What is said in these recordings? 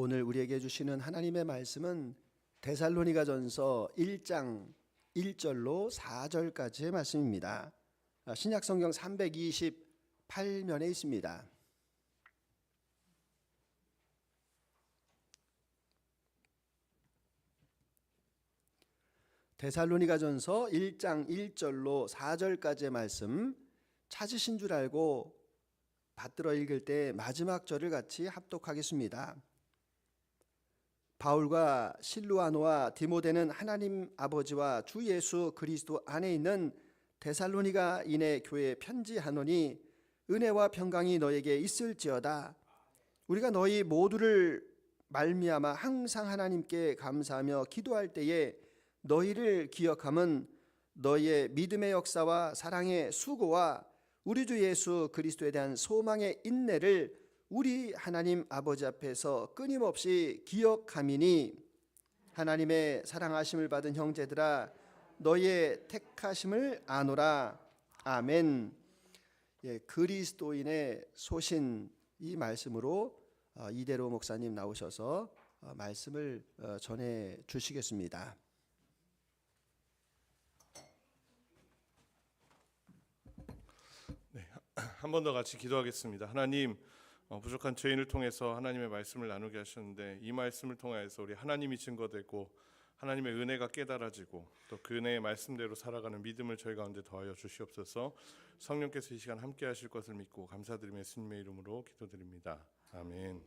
오늘 우리에게 주시는 하나님의 말씀은 데살로니가전서 1장 1절로 4절까지의 말씀입니다. 신약성경 328면에 있습니다. 데살로니가전서 1장 1절로 4절까지의 말씀 찾으신 줄 알고 받들어 읽을 때 마지막 절을 같이 합독하겠습니다. 바울과 실루아노와 디모데는 하나님 아버지와 주 예수 그리스도 안에 있는 데살로니가인의 교회에 편지하노니 은혜와 평강이 너에게 있을지어다. 우리가 너희 모두를 말미암아 항상 하나님께 감사하며 기도할 때에 너희를 기억함은 너희의 믿음의 역사와 사랑의 수고와 우리 주 예수 그리스도에 대한 소망의 인내를 우리 하나님 아버지 앞에서 끊임없이 기억함이니 하나님의 사랑하심을 받은 형제들아 너희의 택하심을 아노라. 아멘. 그리스도인의 소신, 이 말씀으로 이대로 목사님 나오셔서 말씀을 전해 주시겠습니다. 네, 한 번 더 같이 기도하겠습니다. 하나님, 부족한 죄인을 통해서 하나님의 말씀을 나누게 하셨는데 이 말씀을 통해서 우리 하나님이 증거되고 하나님의 은혜가 깨달아지고 또 그 은혜의 말씀대로 살아가는 믿음을 저희 가운데 더하여 주시옵소서. 성령께서 이 시간 함께 하실 것을 믿고 감사드리며 예수님의 이름으로 기도드립니다. 아멘.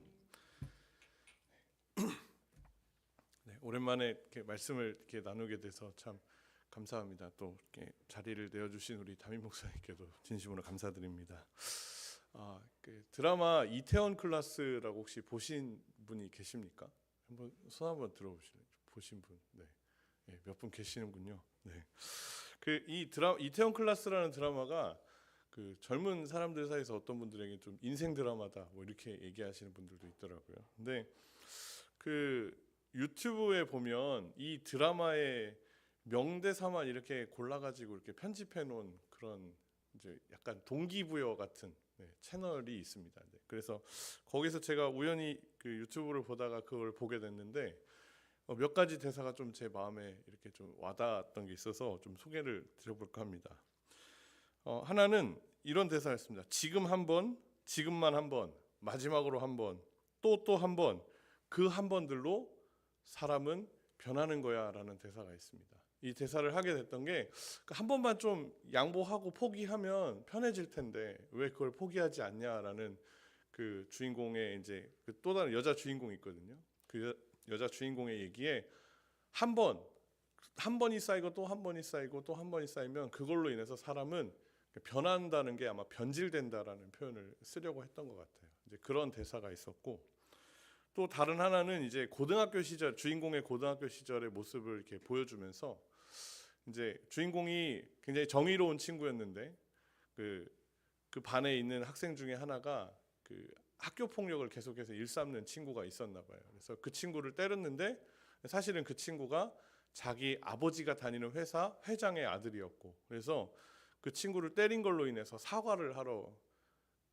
네, 오랜만에 이렇게 말씀을 이렇게 나누게 돼서 참 감사합니다. 또 이렇게 자리를 내어주신 우리 담임 목사님께도 진심으로 감사드립니다. 그 드라마 이태원 클라스라고 혹시 보신 분이 계십니까? 한번 손 한번 들어보실래요? 보신 분, 네, 몇 분 계시는군요. 네, 이태원 클라스라는 드라마가 그 젊은 사람들 사이에서 어떤 분들에게 좀 인생 드라마다 뭐 이렇게 얘기하시는 분들도 있더라고요. 근데 그 유튜브에 보면 이 드라마의 명대사만 이렇게 골라가지고 이렇게 편집해 놓은 그런 이제 약간 동기부여 같은 채널이 있습니다. 그래서 거기서 제가 우연히 그 유튜브를 보다가 그걸 보게 됐는데 몇 가지 대사가 좀 제 마음에 이렇게 좀 와닿았던 게 있어서 좀 소개를 드려볼까 합니다. 하나는 이런 대사였습니다. 지금 한 번, 지금만 한 번, 마지막으로 한 번, 또 한 번, 그 한 번들로 사람은 변하는 거야 라는 대사가 있습니다. 이 대사를 하게 됐던 게 한 번만 좀 양보하고 포기하면 편해질 텐데 왜 그걸 포기하지 않냐라는 그 주인공의 이제 그 또 다른 여자 주인공이 있거든요. 그 여자 주인공의 얘기에 한 번이 쌓이고 또 한 번이 쌓이고 또 한 번이 쌓이면 그걸로 인해서 사람은 변한다는 게 아마 변질된다라는 표현을 쓰려고 했던 것 같아요. 이제 그런 대사가 있었고 또 다른 하나는 이제 고등학교 시절 주인공의 고등학교 시절의 모습을 이렇게 보여주면서 이제 주인공이 굉장히 정의로운 친구였는데 그 반에 있는 학생 중에 하나가 그 학교 폭력을 계속해서 일삼는 친구가 있었나 봐요. 그래서 그 친구를 때렸는데 사실은 그 친구가 자기 아버지가 다니는 회사 회장의 아들이었고 그래서 그 친구를 때린 걸로 인해서 사과를 하러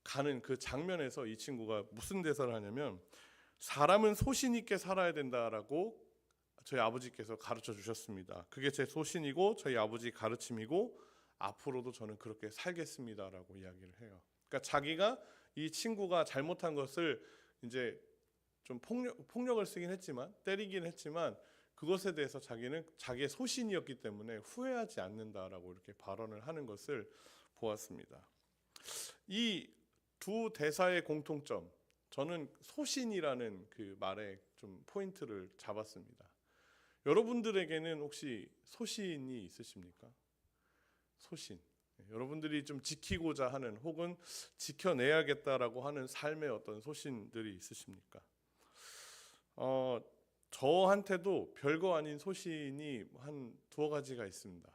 가는 그 장면에서 이 친구가 무슨 대사를 하냐면 사람은 소신 있게 살아야 된다라고 저희 아버지께서 가르쳐 주셨습니다. 그게 제 소신이고 저희 아버지 가르침이고 앞으로도 저는 그렇게 살겠습니다라고 이야기를 해요. 그러니까 자기가 이 친구가 잘못한 것을 이제 좀 폭력을 쓰긴 했지만 때리긴 했지만 그것에 대해서 자기는 자기의 소신이었기 때문에 후회하지 않는다라고 이렇게 발언을 하는 것을 보았습니다. 이 두 대사의 공통점, 저는 소신이라는 그 말에 좀 포인트를 잡았습니다. 여러분들에게는 혹시 소신이 있으십니까? 소신. 여러분들이 좀 지키고자 하는 혹은 지켜내야겠다라고 하는 삶의 어떤 소신들이 있으십니까? 저한테도 별거 아닌 소신이 한 두어 가지가 있습니다.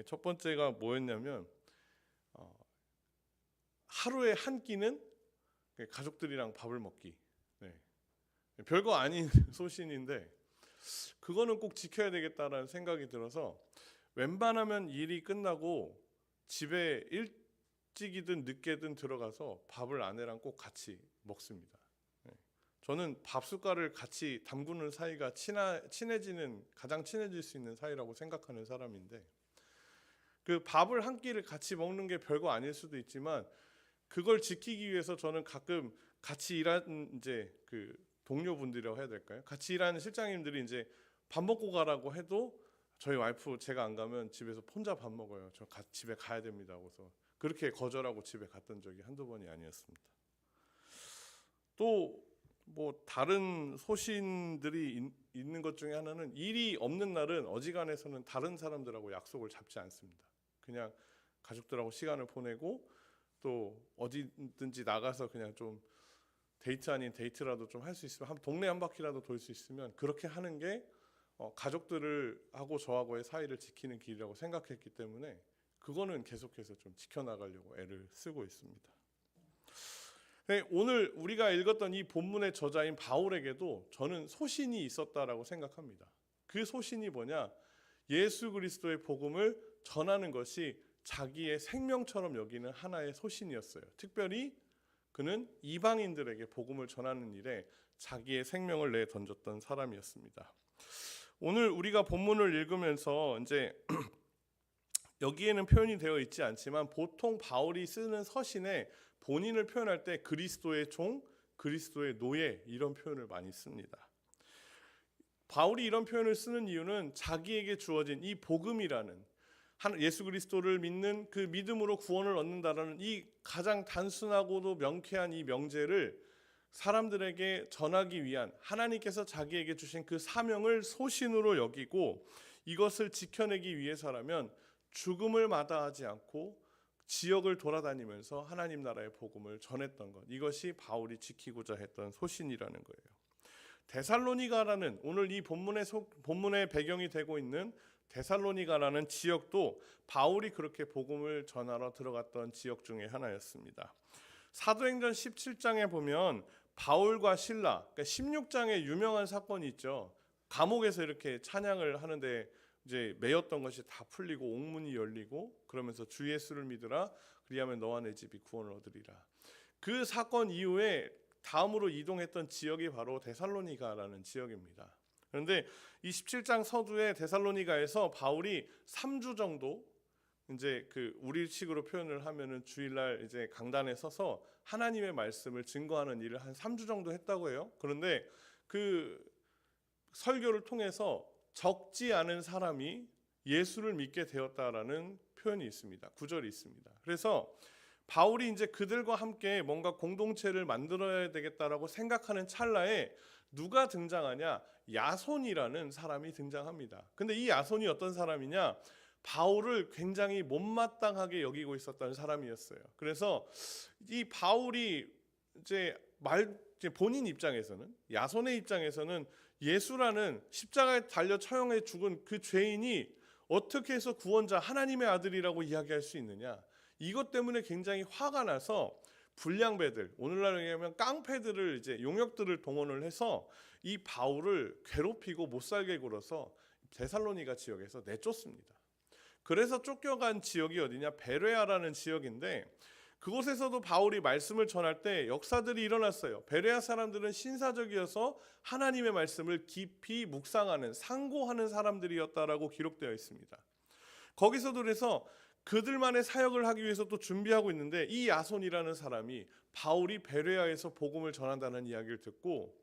첫 번째가 뭐였냐면 하루에 한 끼는 가족들이랑 밥을 먹기. 별거 아닌 소신인데 그거는 꼭 지켜야 되겠다라는 생각이 들어서 웬만하면 일이 끝나고 집에 일찍이든 늦게든 들어가서 밥을 아내랑 꼭 같이 먹습니다. 저는 밥 숟갈을 같이 담그는 사이가 가장 친해질 수 있는 사이라고 생각하는 사람인데, 그 밥을 한 끼를 같이 먹는 게 별거 아닐 수도 있지만 그걸 지키기 위해서 저는 가끔 같이 일하는 이제 그 동료분들이라고 해야 될까요? 같이 일하는 실장님들이 이제 밥 먹고 가라고 해도 저희 와이프 제가 안 가면 집에서 혼자 밥 먹어요. 저 집에 가야 됩니다 하고서 그렇게 거절하고 집에 갔던 적이 한두 번이 아니었습니다. 또 뭐 다른 소신들이 있는 것 중에 하나는, 일이 없는 날은 어지간해서는 다른 사람들하고 약속을 잡지 않습니다. 그냥 가족들하고 시간을 보내고 또 어디든지 나가서 그냥 좀 데이트 아닌 데이트라도 좀 할 수 있으면, 동네 한 바퀴라도 돌 수 있으면 그렇게 하는 게 가족들하고 저하고의 사이를 지키는 길이라고 생각했기 때문에 그거는 계속해서 좀 지켜나가려고 애를 쓰고 있습니다. 네, 오늘 우리가 읽었던 이 본문의 저자인 바울에게도 저는 소신이 있었다라고 생각합니다. 그 소신이 뭐냐? 예수 그리스도의 복음을 전하는 것이 자기의 생명처럼 여기는 하나의 소신이었어요. 특별히 그는 이방인들에게 복음을 전하는 일에 자기의 생명을 내던졌던 사람이었습니다. 오늘 우리가 본문을 읽으면서 이제 여기에는 표현이 되어 있지 않지만 보통 바울이 쓰는 서신에 본인을 표현할 때 그리스도의 종, 그리스도의 노예 이런 표현을 많이 씁니다. 바울이 이런 표현을 쓰는 이유는 자기에게 주어진 이 복음이라는, 예수 그리스도를 믿는 그 믿음으로 구원을 얻는다라는 이 가장 단순하고도 명쾌한 이 명제를 사람들에게 전하기 위한 하나님께서 자기에게 주신 그 사명을 소신으로 여기고 이것을 지켜내기 위해서라면 죽음을 마다하지 않고 지역을 돌아다니면서 하나님 나라의 복음을 전했던 것, 이것이 바울이 지키고자 했던 소신이라는 거예요. 데살로니가라는, 오늘 이 본문의 배경이 되고 있는 데살로니가라는 지역도 바울이 그렇게 복음을 전하러 들어갔던 지역 중에 하나였습니다. 사도행전 17장에 보면 바울과 신라, 그러니까 16장에 유명한 사건이 있죠. 감옥에서 이렇게 찬양을 하는데 이제 매였던 것이 다 풀리고 옥문이 열리고 그러면서 주 예수를 믿으라, 그리하면 너와 내 집이 구원을 얻으리라. 그 사건 이후에 다음으로 이동했던 지역이 바로 데살로니가라는 지역입니다. 그런데 이 17장 서두에 데살로니가에서 바울이 3주 정도, 이제 그 우리식으로 표현을 하면은 주일날 이제 강단에 서서 하나님의 말씀을 증거하는 일을 한 3주 정도 했다고 해요. 그런데 그 설교를 통해서 적지 않은 사람이 예수를 믿게 되었다라는 표현이 있습니다. 구절이 있습니다. 그래서 바울이 이제 그들과 함께 뭔가 공동체를 만들어야 되겠다라고 생각하는 찰나에 누가 등장하냐? 야손이라는 사람이 등장합니다. 근데 이 야손이 어떤 사람이냐? 바울을 굉장히 못마땅하게 여기고 있었던 사람이었어요. 그래서 이 바울이 이제 본인 입장에서는, 야손의 입장에서는 예수라는 십자가에 달려 처형해 죽은 그 죄인이 어떻게 해서 구원자, 하나님의 아들이라고 이야기할 수 있느냐? 이것 때문에 굉장히 화가 나서 불량배들, 오늘날 얘기하면 깡패들을, 이제 용역들을 동원을 해서 이 바울을 괴롭히고 못살게 굴어서 데살로니가 지역에서 내쫓습니다. 그래서 쫓겨간 지역이 어디냐? 베레아라는 지역인데, 그곳에서도 바울이 말씀을 전할 때 역사들이 일어났어요. 베레아 사람들은 신사적이어서 하나님의 말씀을 깊이 묵상하는, 상고하는 사람들이었다라고 기록되어 있습니다. 거기서도 그래서 그들만의 사역을 하기 위해서 또 준비하고 있는데, 이 야손이라는 사람이 바울이 베레아에서 복음을 전한다는 이야기를 듣고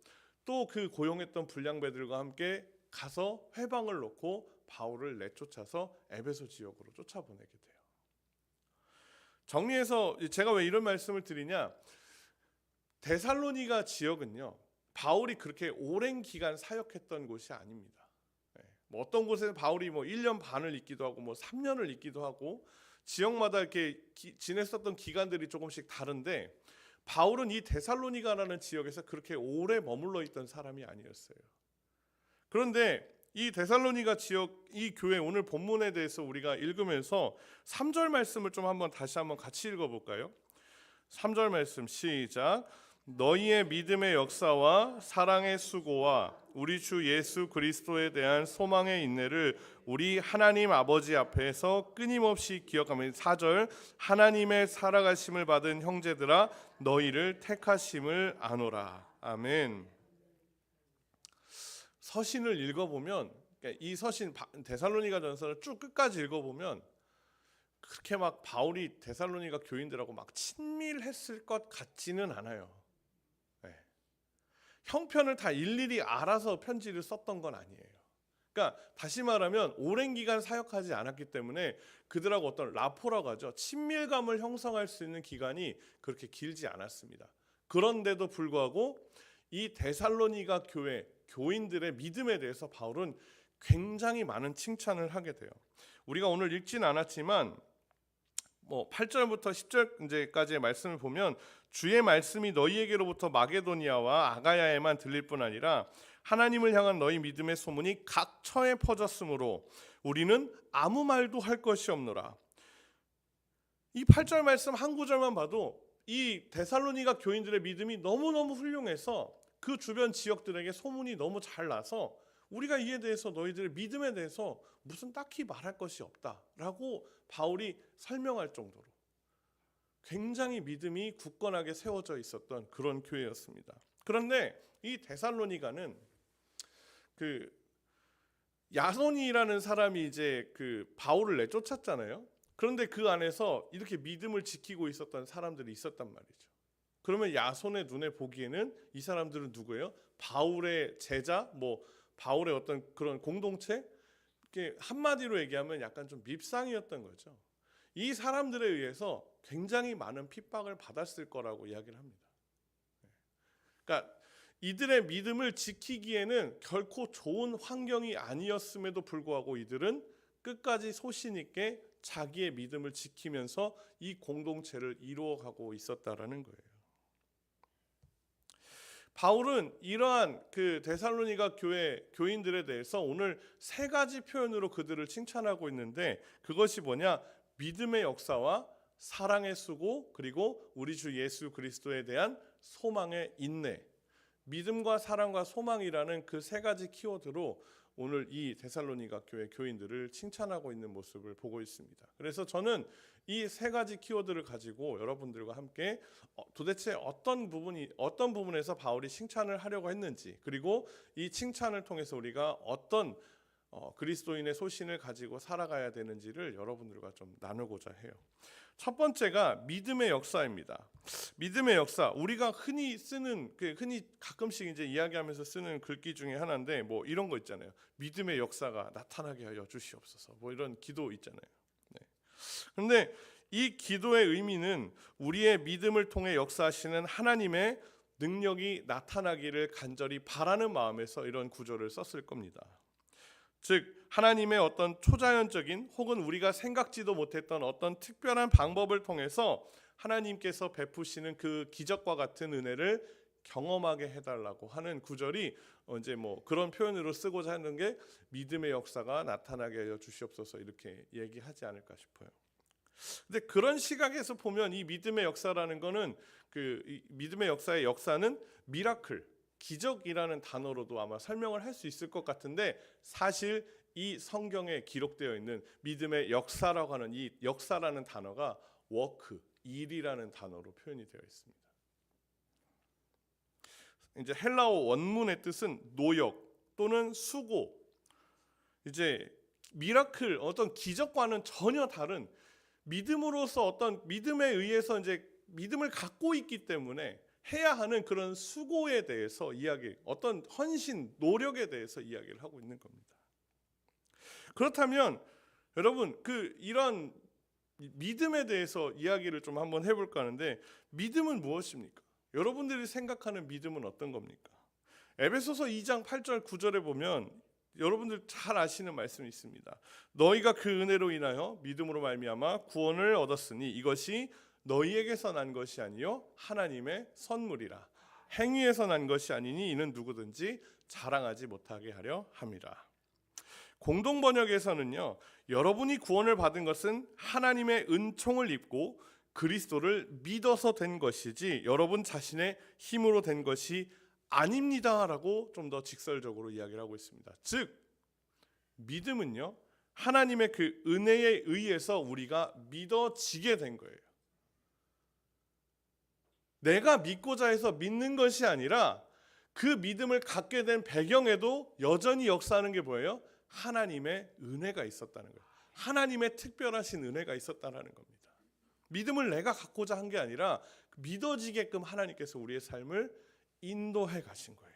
또 그 고용했던 불량배들과 함께 가서 회방을 놓고 바울을 내쫓아서 에베소 지역으로 쫓아보내게 돼요. 정리해서 제가 왜 이런 말씀을 드리냐? 데살로니가 지역은요, 바울이 그렇게 오랜 기간 사역했던 곳이 아닙니다. 뭐 어떤 곳에서 바울이 뭐 1년 반을 있기도 하고 뭐 3년을 있기도 하고 지역마다 이렇게 지냈었던 기간들이 조금씩 다른데, 바울은 이 데살로니가라는 지역에서 그렇게 오래 머물러 있던 사람이 아니었어요. 그런데 이 데살로니가 지역, 이 교회, 오늘 본문에 대해서 우리가 읽으면서 3절 말씀을 좀 다시 한번 같이 읽어볼까요? 3절 말씀 시작. 너희의 믿음의 역사와 사랑의 수고와 우리 주 예수 그리스도에 대한 소망의 인내를 우리 하나님 아버지 앞에서 끊임없이 기억하며 4절 하나님의 살아가심을 받은 형제들아 너희를 택하심을 아노라. 아멘. 서신을 읽어보면 이 서신 데살로니가 전서를 쭉 끝까지 읽어보면 그렇게 막 바울이 데살로니가 교인들하고 막 친밀했을 것 같지는 않아요. 네. 형편을 다 일일이 알아서 편지를 썼던 건 아니에요. 그러니까 다시 말하면 오랜 기간 사역하지 않았기 때문에 그들하고 어떤 라포라고 하죠. 친밀감을 형성할 수 있는 기간이 그렇게 길지 않았습니다. 그런데도 불구하고 이 데살로니가 교회 교인들의 믿음에 대해서 바울은 굉장히 많은 칭찬을 하게 돼요. 우리가 오늘 읽지는 않았지만 8절부터 10절까지의 말씀을 보면 주의 말씀이 너희에게로부터 마게도니아와 아가야에만 들릴 뿐 아니라 하나님을 향한 너희 믿음의 소문이 각처에 퍼졌으므로 우리는 아무 말도 할 것이 없노라. 이 8절 말씀 한 구절만 봐도 이 데살로니가 교인들의 믿음이 너무너무 훌륭해서 그 주변 지역들에게 소문이 너무 잘 나서 우리가 이에 대해서 너희들의 믿음에 대해서 무슨 딱히 말할 것이 없다라고 바울이 설명할 정도로 굉장히 믿음이 굳건하게 세워져 있었던 그런 교회였습니다. 그런데 이 데살로니가는 그 야손이라는 사람이 이제 그 바울을 내쫓았잖아요. 그런데 그 안에서 이렇게 믿음을 지키고 있었던 사람들이 있었단 말이죠. 그러면 야손의 눈에 보기에는 이 사람들은 누구예요? 바울의 제자, 바울의 어떤 그런 공동체? 한마디로 얘기하면 약간 좀 밉상이었던 거죠. 이 사람들에 의해서 굉장히 많은 핍박을 받았을 거라고 이야기를 합니다. 그러니까 이들의 믿음을 지키기에는 결코 좋은 환경이 아니었음에도 불구하고 이들은 끝까지 소신 있게 자기의 믿음을 지키면서 이 공동체를 이루어가고 있었다라는 거예요. 바울은 이러한 그 데살로니가 교회 교인들에 대해서 오늘 3가지 표현으로 그들을 칭찬하고 있는데 그것이 뭐냐? 믿음의 역사와 사랑의 수고 그리고 우리 주 예수 그리스도에 대한 소망의 인내. 믿음과 사랑과 소망이라는 그 3가지 키워드로 오늘 이 데살로니가 교회 교인들을 칭찬하고 있는 모습을 보고 있습니다. 그래서 저는 이 3가지 키워드를 가지고 여러분들과 함께 도대체 어떤 부분에서 바울이 칭찬을 하려고 했는지 그리고 이 칭찬을 통해서 우리가 어떤 그리스도인의 소신을 가지고 살아가야 되는지를 여러분들과 좀 나누고자 해요. 첫 번째가 믿음의 역사입니다. 믿음의 역사, 우리가 흔히 가끔씩 이제 이야기하면서 쓰는 글귀 중에 하나인데 이런 거 있잖아요. 믿음의 역사가 나타나게 하여 주시옵소서. 이런 기도 있잖아요. 그런데 이 기도의 의미는 우리의 믿음을 통해 역사하시는 하나님의 능력이 나타나기를 간절히 바라는 마음에서 이런 구절을 썼을 겁니다. 즉 하나님의 어떤 초자연적인 혹은 우리가 생각지도 못했던 어떤 특별한 방법을 통해서 하나님께서 베푸시는 그 기적과 같은 은혜를 경험하게 해달라고 하는 구절이 이제 그런 표현으로 쓰고자 하는 게 믿음의 역사가 나타나게 하여 주시옵소서 이렇게 얘기하지 않을까 싶어요. 근데 그런 시각에서 보면 이 믿음의 역사라는 거는 이 믿음의 역사의 역사는 미라클, 기적이라는 단어로도 아마 설명을 할 수 있을 것 같은데 사실 이 성경에 기록되어 있는 믿음의 역사라고 하는 이 역사라는 단어가 워크, 일이라는 단어로 표현이 되어 있습니다. 이제 헬라어 원문의 뜻은 노역 또는 수고, 이제 미라클, 어떤 기적과는 전혀 다른 믿음으로서 어떤 믿음에 의해서 이제 믿음을 갖고 있기 때문에 해야 하는 그런 수고에 대해서 어떤 헌신, 노력에 대해서 이야기를 하고 있는 겁니다. 그렇다면 여러분 이런 믿음에 대해서 이야기를 좀 한번 해볼까 하는데 믿음은 무엇입니까? 여러분들이 생각하는 믿음은 어떤 겁니까? 에베소서 2장 8절 9절에 보면 여러분들 잘 아시는 말씀이 있습니다. 너희가 그 은혜로 인하여 믿음으로 말미암아 구원을 얻었으니 이것이 너희에게서 난 것이 아니요 하나님의 선물이라. 행위에서 난 것이 아니니 이는 누구든지 자랑하지 못하게 하려 함이라. 공동 번역에서는요, 여러분이 구원을 받은 것은 하나님의 은총을 입고 그리스도를 믿어서 된 것이지 여러분 자신의 힘으로 된 것이 아닙니다라고 좀 더 직설적으로 이야기를 하고 있습니다. 즉 믿음은요, 하나님의 그 은혜에 의해서 우리가 믿어지게 된 거예요. 내가 믿고자 해서 믿는 것이 아니라 그 믿음을 갖게 된 배경에도 여전히 역사하는 게 뭐예요? 하나님의 은혜가 있었다는 거예요. 하나님의 특별하신 은혜가 있었다는 겁니다. 믿음을 내가 갖고자 한 게 아니라 믿어지게끔 하나님께서 우리의 삶을 인도해 가신 거예요.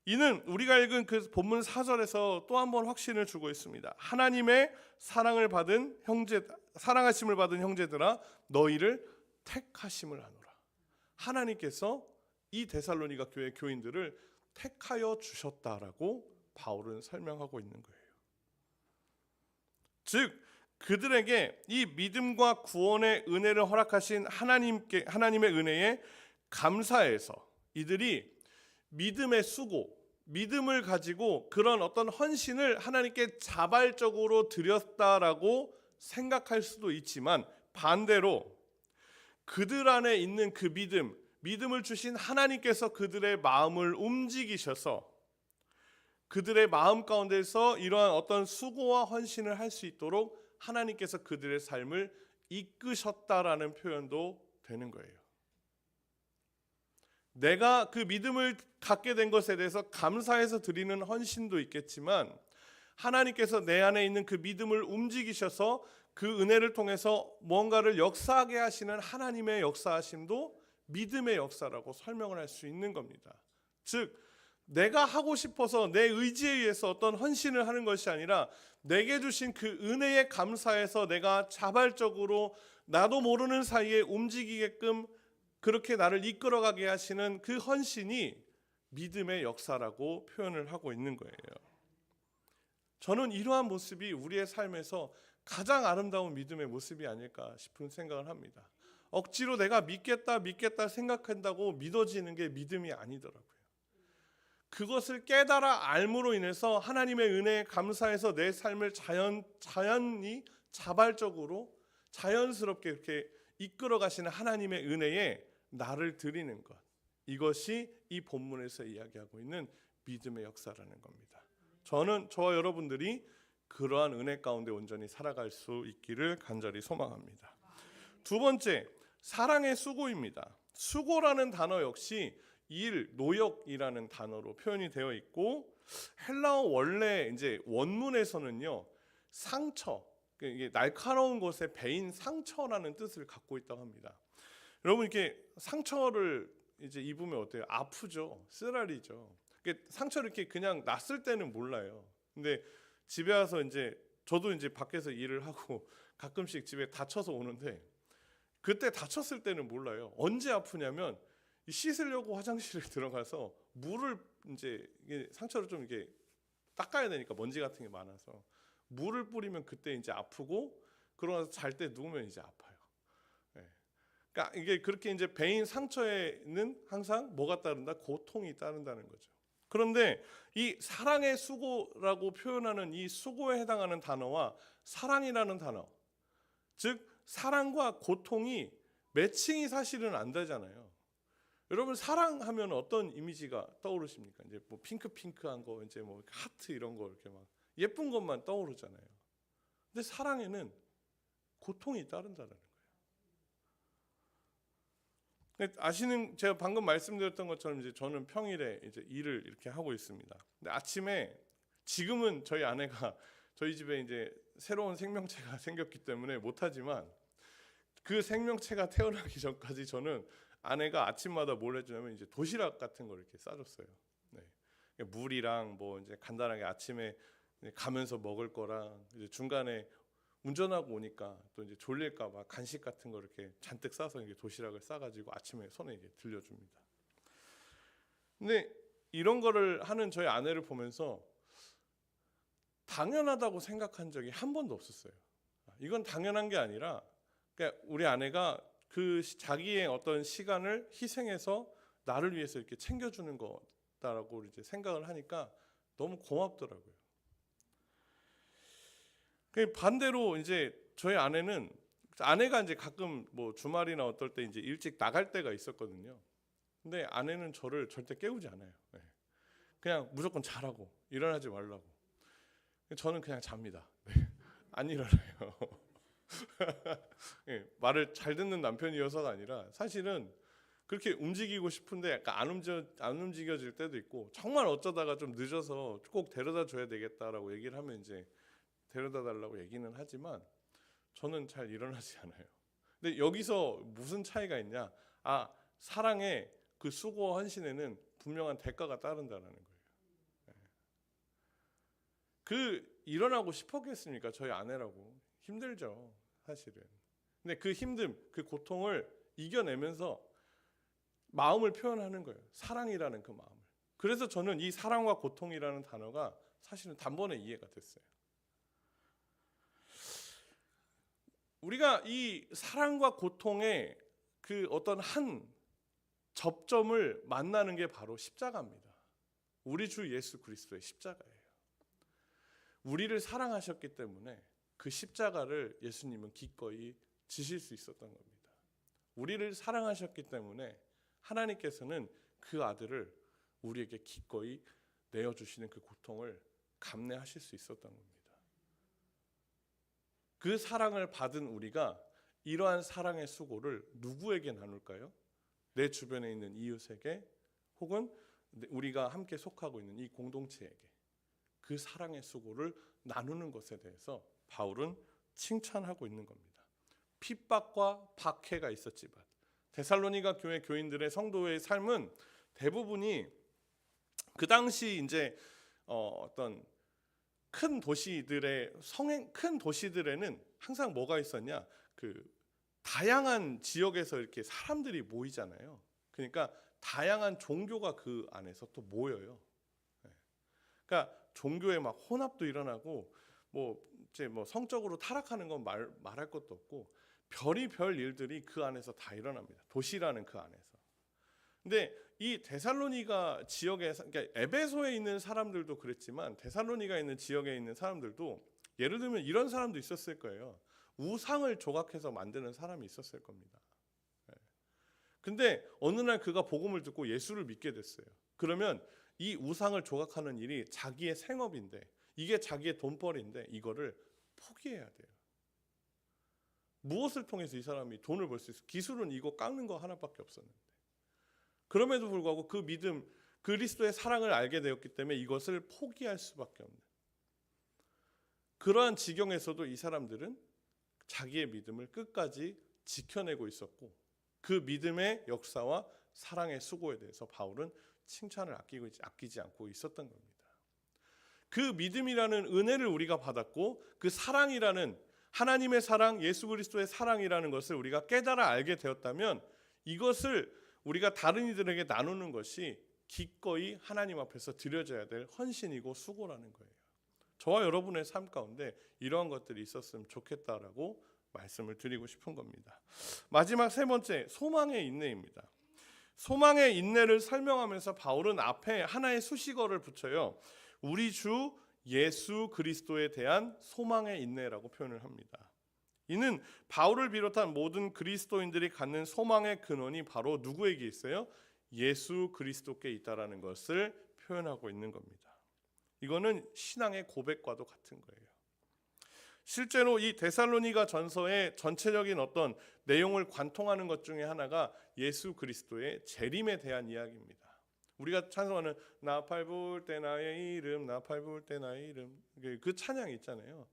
이는 우리가 읽은 그 본문 4절에서 또 한 번 확신을 주고 있습니다. 하나님의 사랑하심을 받은 형제들아, 너희를 택하심을 하노라. 하나님께서 이 데살로니가 교회 교인들을 택하여 주셨다라고 바울은 설명하고 있는 거예요. 즉 그들에게 이 믿음과 구원의 은혜를 허락하신 하나님의 은혜에 감사해서 이들이 믿음의 수고, 믿음을 가지고 그런 어떤 헌신을 하나님께 자발적으로 드렸다라고 생각할 수도 있지만, 반대로 그들 안에 있는 그 믿음을 주신 하나님께서 그들의 마음을 움직이셔서 그들의 마음 가운데서 이러한 어떤 수고와 헌신을 할 수 있도록 하나님께서 그들의 삶을 이끄셨다라는 표현도 되는 거예요. 내가 그 믿음을 갖게 된 것에 대해서 감사해서 드리는 헌신도 있겠지만, 하나님께서 내 안에 있는 그 믿음을 움직이셔서 그 은혜를 통해서 뭔가를 역사하게 하시는 하나님의 역사하심도 믿음의 역사라고 설명을 할 수 있는 겁니다. 즉 내가 하고 싶어서 내 의지에 의해서 어떤 헌신을 하는 것이 아니라 내게 주신 그 은혜에 감사해서 내가 자발적으로 나도 모르는 사이에 움직이게끔 그렇게 나를 이끌어가게 하시는 그 헌신이 믿음의 역사라고 표현을 하고 있는 거예요. 저는 이러한 모습이 우리의 삶에서 가장 아름다운 믿음의 모습이 아닐까 싶은 생각을 합니다. 억지로 내가 믿겠다 생각한다고 믿어지는 게 믿음이 아니더라고요. 그것을 깨달아 알므로 인해서 하나님의 은혜에 감사해서 내 삶을 자연히 자발적으로 자연스럽게 이렇게 이끌어 가시는 하나님의 은혜에 나를 드리는 것, 이것이 이 본문에서 이야기하고 있는 믿음의 역사라는 겁니다. 저는 저와 여러분들이 그러한 은혜 가운데 온전히 살아갈 수 있기를 간절히 소망합니다. 두 번째, 사랑의 수고입니다. 수고라는 단어 역시 일, 노역이라는 단어로 표현이 되어 있고, 헬라어 원래 이제 원문에서는요, 상처, 이게 날카로운 것에 베인 상처라는 뜻을 갖고 있다고 합니다. 여러분 이렇게 상처를 이제 입으면 어때요? 아프죠, 쓰라리죠. 상처를 이렇게 그냥 났을 때는 몰라요. 근데 집에 와서 이제 저도 이제 밖에서 일을 하고 가끔씩 집에 다쳐서 오는데, 그때 다쳤을 때는 몰라요. 언제 아프냐면 씻으려고 화장실에 들어가서 물을 이제 상처를 좀 이렇게 닦아야 되니까 먼지 같은 게 많아서 물을 뿌리면 그때 이제 아프고, 그러고 잘 때 누우면 이제 아파요. 네. 그러니까 이게 그렇게 이제 베인 상처에는 항상 뭐가 따른다? 고통이 따른다는 거죠. 그런데 이 사랑의 수고라고 표현하는 이 수고에 해당하는 단어와 사랑이라는 단어, 즉 사랑과 고통이 매칭이 사실은 안 되잖아요. 여러분 사랑하면 어떤 이미지가 떠오르십니까? 이제 뭐 핑크한 거, 이제 뭐 하트 이런 거 이렇게 막 예쁜 것만 떠오르잖아요. 근데 사랑에는 고통이 따른다는 거예요. 아시는, 제가 방금 말씀드렸던 것처럼 이제 저는 평일에 이제 일을 이렇게 하고 있습니다. 근데 아침에, 지금은 저희 아내가 저희 집에 이제 새로운 생명체가 생겼기 때문에 못하지만, 그 생명체가 태어나기 전까지 저는 아내가 아침마다 뭘 해주냐면 이제 도시락 같은 걸 이렇게 싸줬어요. 네. 물이랑 뭐 이제 간단하게 아침에 가면서 먹을 거랑, 이제 중간에 운전하고 오니까 또 이제 졸릴까봐 간식 같은 거 이렇게 잔뜩 싸서 이게 도시락을 싸가지고 아침에 손에 이게 들려줍니다. 근데 이런 거를 하는 저희 아내를 보면서 당연하다고 생각한 적이 한 번도 없었어요. 이건 당연한 게 아니라, 그러니까 우리 아내가 그 자기의 어떤 시간을 희생해서 나를 위해서 이렇게 챙겨주는 거다라고 이제 생각을 하니까 너무 고맙더라고요. 반대로 이제 저희 아내가 이제 가끔 뭐 주말이나 어떨 때 이제 일찍 나갈 때가 있었거든요. 근데 아내는 저를 절대 깨우지 않아요. 네. 그냥 무조건 자라고, 일어나지 말라고. 저는 그냥 잡니다. 네. 안 일어나요. 네. 말을 잘 듣는 남편이어서가 아니라 사실은 그렇게 움직이고 싶은데 약간 안 움직여질 때도 있고, 정말 어쩌다가 좀 늦어서 꼭 데려다 줘야 되겠다라고 얘기를 하면 이제 데려다 달라고 얘기는 하지만 저는 잘 일어나지 않아요. 근데 여기서 무슨 차이가 있냐? 사랑의 그 수고와 헌신에는 분명한 대가가 따른다는 거예요. 그 일어나고 싶었겠습니까? 저희 아내라고. 힘들죠, 사실은. 근데 그 힘듦, 그 고통을 이겨내면서 마음을 표현하는 거예요. 사랑이라는 그 마음을. 그래서 저는 이 사랑과 고통이라는 단어가 사실은 단번에 이해가 됐어요. 우리가 이 사랑과 고통의 그 어떤 한 접점을 만나는 게 바로 십자가입니다. 우리 주 예수 그리스도의 십자가예요. 우리를 사랑하셨기 때문에 그 십자가를 예수님은 기꺼이 지실 수 있었던 겁니다. 우리를 사랑하셨기 때문에 하나님께서는 그 아들을 우리에게 기꺼이 내어주시는 그 고통을 감내하실 수 있었던 겁니다. 그 사랑을 받은 우리가 이러한 사랑의 수고를 누구에게 나눌까요? 내 주변에 있는 이웃에게, 혹은 우리가 함께 속하고 있는 이 공동체에게 그 사랑의 수고를 나누는 것에 대해서 바울은 칭찬하고 있는 겁니다. 핍박과 박해가 있었지만 데살로니가 교회 교인들의 성도의 삶은 대부분이 그 당시 이제 어떤 큰 도시들에는 항상 뭐가 있었냐? 그 다양한 지역에서 이렇게 사람들이 모이잖아요. 그러니까 다양한 종교가 그 안에서 또 모여요. 그러니까 종교에 막 혼합도 일어나고 이제 성적으로 타락하는 건 말할 것도 없고 별의별 일들이 그 안에서 다 일어납니다. 도시라는 그 안에서. 근데 이 데살로니가 지역에, 그러니까 에베소에 있는 사람들도 그랬지만 데살로니가 있는 지역에 있는 사람들도 예를 들면 이런 사람도 있었을 거예요. 우상을 조각해서 만드는 사람이 있었을 겁니다. 근데 어느 날 그가 복음을 듣고 예수를 믿게 됐어요. 그러면 이 우상을 조각하는 일이 자기의 생업인데, 이게 자기의 돈벌이인데 이거를 포기해야 돼요. 무엇을 통해서 이 사람이 돈을 벌 수 있어? 기술은 이거 깎는 거 하나밖에 없었는데. 그럼에도 불구하고 그 믿음, 그리스도의 사랑을 알게 되었기 때문에 이것을 포기할 수밖에 없는, 그러한 지경에서도 이 사람들은 자기의 믿음을 끝까지 지켜내고 있었고, 그 믿음의 역사와 사랑의 수고에 대해서 바울은 칭찬을 아끼지 않고 있었던 겁니다. 그 믿음이라는 은혜를 우리가 받았고, 그 사랑이라는 하나님의 사랑, 예수 그리스도의 사랑이라는 것을 우리가 깨달아 알게 되었다면 이것을 우리가 다른 이들에게 나누는 것이 기꺼이 하나님 앞에서 드려져야 될 헌신이고 수고라는 거예요. 저와 여러분의 삶 가운데 이러한 것들이 있었으면 좋겠다라고 말씀을 드리고 싶은 겁니다. 마지막 세 번째, 소망의 인내입니다. 소망의 인내를 설명하면서 바울은 앞에 하나의 수식어를 붙여요. 우리 주 예수 그리스도에 대한 소망의 인내라고 표현을 합니다. 이는 바울을 비롯한 모든 그리스도인들이 갖는 소망의 근원이 바로 누구에게 있어요? 예수 그리스도께 있다라는 것을 표현하고 있는 겁니다. 이거는 신앙의 고백과도 같은 거예요. 실제로 이 데살로니가 전서의 전체적인 어떤 내용을 관통하는 것 중에 하나가 예수 그리스도의 재림에 대한 이야기입니다. 우리가 찬송하는 나팔 불 때 나의 이름, 나팔 불 때 나의 이름, 그 찬양이 있잖아요.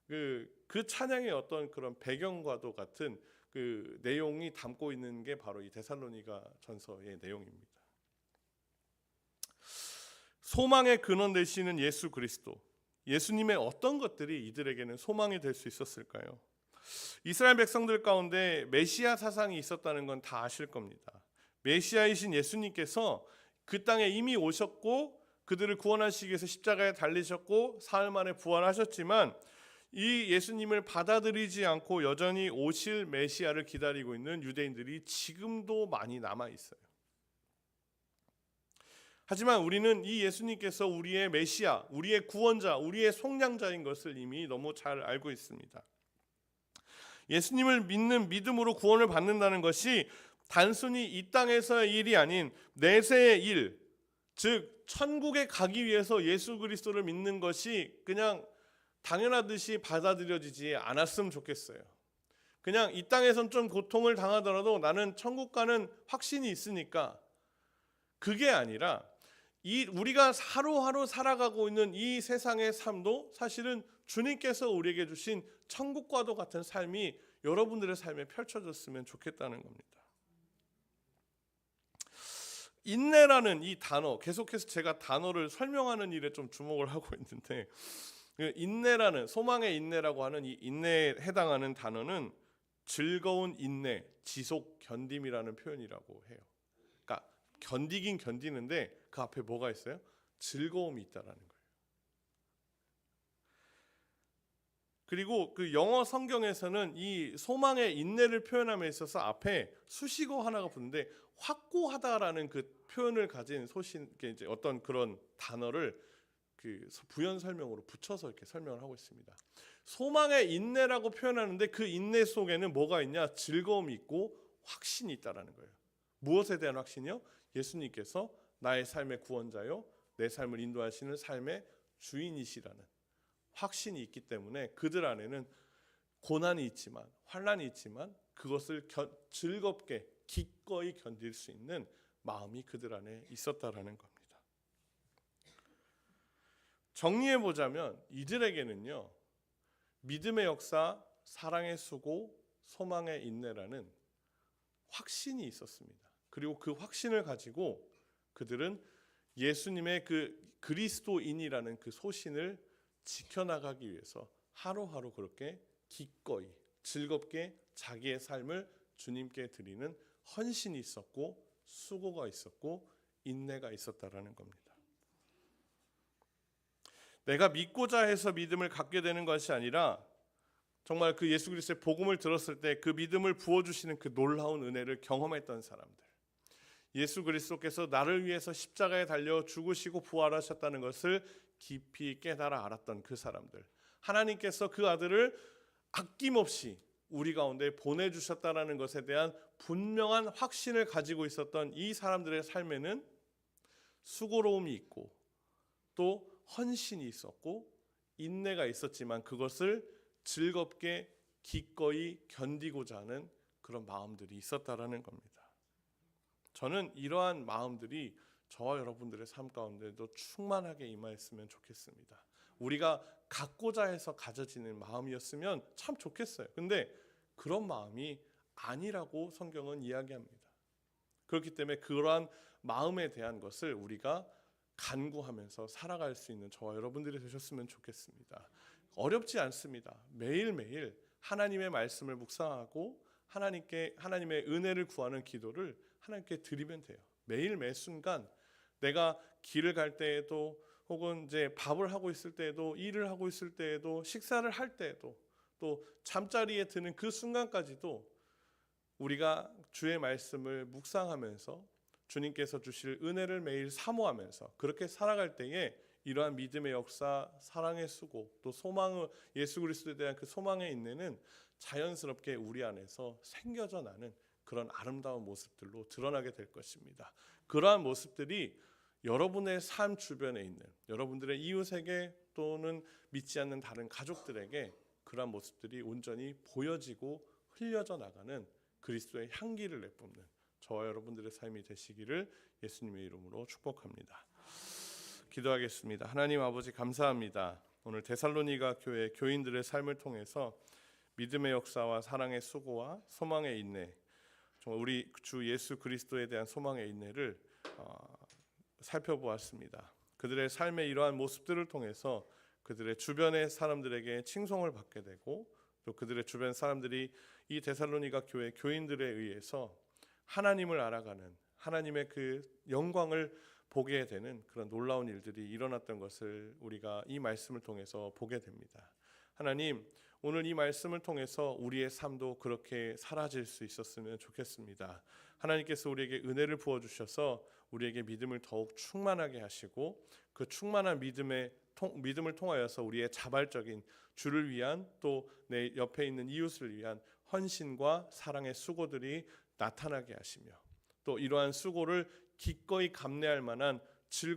그 찬양의 어떤 그런 배경과도 같은 그 내용이 담고 있는 게 바로 이 데살로니가 전서의 내용입니다. 소망의 근원 되시는 예수 그리스도, 예수님의 어떤 것들이 이들에게는 소망이 될 수 있었을까요? 이스라엘 백성들 가운데 메시아 사상이 있었다는 건 다 아실 겁니다. 메시아이신 예수님께서 그 땅에 이미 오셨고 그들을 구원하시기 위해서 십자가에 달리셨고 사흘 만에 부활하셨지만 이 예수님을 받아들이지 않고 여전히 오실 메시아를 기다리고 있는 유대인들이 지금도 많이 남아 있어요. 하지만 우리는 이 예수님께서 우리의 메시아, 우리의 구원자, 우리의 속량자인 것을 이미 너무 잘 알고 있습니다. 예수님을 믿는 믿음으로 구원을 받는다는 것이 단순히 이 땅에서의 일이 아닌 내세의 일, 즉 천국에 가기 위해서 예수 그리스도를 믿는 것이 그냥 당연하듯이 받아들여지지 않았으면 좋겠어요. 그냥 이 땅에선 좀 고통을 당하더라도 나는 천국 가는 확신이 있으니까, 그게 아니라 우리가 하루하루 살아가고 있는 이 세상의 삶도 사실은 주님께서 우리에게 주신 천국과도 같은 삶이 여러분들의 삶에 펼쳐졌으면 좋겠다는 겁니다. 인내라는 이 단어, 계속해서 제가 단어를 설명하는 일에 좀 주목을 하고 있는데, 인내라는, 소망의 인내라고 하는 이 인내에 해당하는 단어는 즐거운 인내, 지속 견딤이라는 표현이라고 해요. 그러니까 견디긴 견디는데 그 앞에 뭐가 있어요? 즐거움이 있다라는 거예요. 그리고 그 영어 성경에서는 이 소망의 인내를 표현함에 있어서 앞에 수식어 하나가 붙는데, 확고하다라는 그 표현을 가진 이제 어떤 그런 단어를 그 부연 설명으로 붙여서 이렇게 설명을 하고 있습니다. 소망의 인내라고 표현하는데 그 인내 속에는 뭐가 있냐? 즐거움이 있고 확신이 있다라는 거예요. 무엇에 대한 확신이요? 예수님께서 나의 삶의 구원자요, 내 삶을 인도하시는 삶의 주인이시라는 확신이 있기 때문에 그들 안에는 고난이 있지만, 환난이 있지만 그것을 즐겁게 기꺼이 견딜 수 있는 마음이 그들 안에 있었다라는 겁니다. 정리해 보자면 이들에게는요, 믿음의 역사, 사랑의 수고, 소망의 인내라는 확신이 있었습니다. 그리고 그 확신을 가지고 그들은 예수님의 그 그리스도인이라는 그 소신을 지켜나가기 위해서 하루하루 그렇게 기꺼이 즐겁게 자기의 삶을 주님께 드리는 헌신이 있었고, 수고가 있었고, 인내가 있었다라는 겁니다. 내가 믿고자 해서 믿음을 갖게 되는 것이 아니라 정말 그 예수 그리스도의 복음을 들었을 때 그 믿음을 부어주시는 그 놀라운 은혜를 경험했던 사람들, 예수 그리스도께서 나를 위해서 십자가에 달려 죽으시고 부활하셨다는 것을 깊이 깨달아 알았던 그 사람들, 하나님께서 그 아들을 아낌없이 우리 가운데 보내주셨다는 것에 대한 분명한 확신을 가지고 있었던 이 사람들의 삶에는 수고로움이 있고 또 헌신이 있었고 인내가 있었지만, 그것을 즐겁게 기꺼이 견디고자 하는 그런 마음들이 있었다라는 겁니다. 저는 이러한 마음들이 저와 여러분들의 삶 가운데도 충만하게 임하였으면 좋겠습니다. 우리가 갖고자 해서 가져지는 마음이었으면 참 좋겠어요. 근데 그런 마음이 아니라고 성경은 이야기합니다. 그렇기 때문에 그러한 마음에 대한 것을 우리가 간구하면서 살아갈 수 있는 저와 여러분들이 되셨으면 좋겠습니다. 어렵지 않습니다. 매일매일 하나님의 말씀을 묵상하고 하나님의 은혜를 구하는 기도를 하나님께 드리면 돼요. 매일 매 순간 내가 길을 갈 때에도, 혹은 이제 밥을 하고 있을 때에도, 일을 하고 있을 때에도, 식사를 할 때에도, 또 잠자리에 드는 그 순간까지도 우리가 주의 말씀을 묵상하면서 주님께서 주실 은혜를 매일 사모하면서 그렇게 살아갈 때에 이러한 믿음의 역사, 사랑의 수고, 또 소망을, 예수 그리스도에 대한 그 소망의 인내는 자연스럽게 우리 안에서 생겨져 나는 그런 아름다운 모습들로 드러나게 될 것입니다. 그러한 모습들이 여러분의 삶 주변에 있는 여러분들의 이웃에게, 또는 믿지 않는 다른 가족들에게 그러한 모습들이 온전히 보여지고 흘려져 나가는 그리스도의 향기를 내뿜는 저와 여러분들의 삶이 되시기를 예수님의 이름으로 축복합니다. 기도하겠습니다. 하나님 아버지, 감사합니다. 오늘 데살로니가 교회 교인들의 삶을 통해서 믿음의 역사와 사랑의 수고와 소망의 인내, 정말 우리 주 예수 그리스도에 대한 소망의 인내를 살펴보았습니다. 그들의 삶의 이러한 모습들을 통해서 그들의 주변의 사람들에게 칭송을 받게 되고, 또 그들의 주변 사람들이 이 데살로니가 교회 교인들에 의해서 하나님을 알아가는, 하나님의 그 영광을 보게 되는 그런 놀라운 일들이 일어났던 것을 우리가 이 말씀을 통해서 보게 됩니다. 하나님, 오늘 이 말씀을 통해서 우리의 삶도 그렇게 사라질 수 있었으면 좋겠습니다. 하나님께서 우리에게 은혜를 부어주셔서 우리에게 믿음을 더욱 충만하게 하시고, 그 충만한 믿음을 통하여서 우리의 자발적인 주를 위한, 또 내 옆에 있는 이웃을 위한 헌신과 사랑의 수고들이 나타나게 하시며 또 이러한 수고를 기꺼이 감내할 만한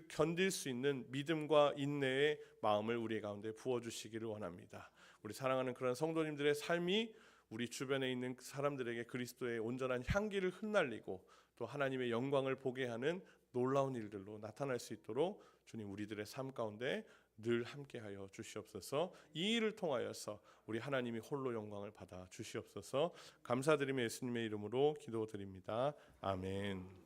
견딜 수 있는 믿음과 인내의 마음을 우리 가운데 부어주시기를 원합니다. 우리 사랑하는 그런 성도님들의 삶이 우리 주변에 있는 사람들에게 그리스도의 온전한 향기를 흩날리고 또 하나님의 영광을 보게 하는 놀라운 일들로 나타날 수 있도록 주님 우리들의 삶 가운데 늘 함께하여 주시옵소서. 이 일을 통하여서 우리 하나님이 홀로 영광을 받아 주시옵소서. 감사드리며 예수님의 이름으로 기도드립니다. 아멘.